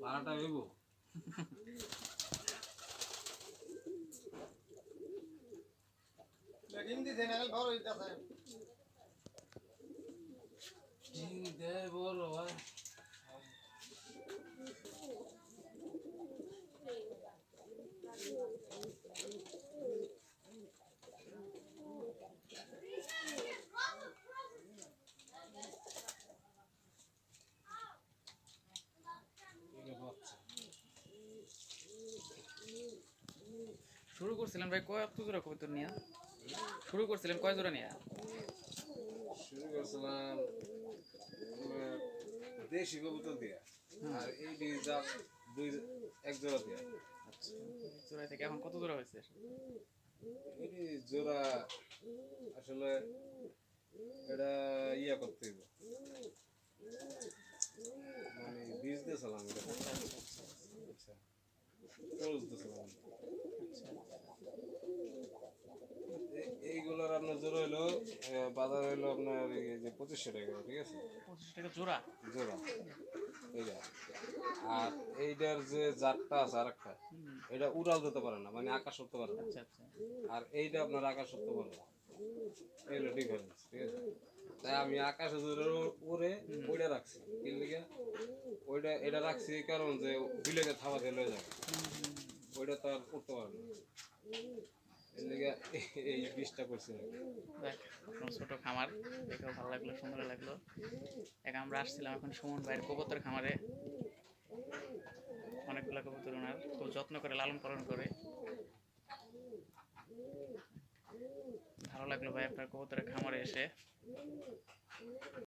বারোটা হইব বড় ভাই শুরু করছিলেন ভাই কত জোড়া কবুতর নিয়ে? শুরু করছিলেন কয় জোড়া নিয়ে? শুরু করছিলাম দেশি কবুতর দিয়া আর এই দুই এক জোড়া দিয়া। আচ্ছা, জোড়া থেকে এখন কত জোড়া হয়েছে? এই জোড়া আসলে এটা ইয়া করতে হইব, মানে বীজ দিয়েছিলাম এটা আচ্ছা খরচ দিয়েছিলাম। এইগুলোর আপনার জোড়া হইলো বাজার হইলো আপনার এই যে 2500 টাকা, ঠিক আছে? 25 টাকা জোড়া? জোড়া এইটা। আর এইটার যে জাতটা আছে আর একটা, এটা উড়াল দিতে পারে না, মানে আকাশ উঠতে পারে না। আচ্ছা আচ্ছা, আর এইটা আপনার আকাশ উঠতে পারে না, এইগুলো ডিফারেন্স, ঠিক আছে? তাই আমি আকাশে উড়ে ওইটা রাখছি কি লিগে, ওইটা এটা রাখছি কারণ যে বিলেকে থাবা দিয়ে লয়ে যাবে, ওইটা তো আর উঠতে পারে না, এর লিগে এই বিষটা করছি। আপনার ছোট খামার দেখেও ভালো লাগলো, সুন্দর লাগলো। এক আমরা আসছিলাম এখন সুমন ভাইয়ের কবুতর খামারে, অনেকগুলো কবুতর ওনার খুব যত্ন করে লালন পালন করে। ভালো লাগলো ভাই আপনার কবুতরের খামারে এসে।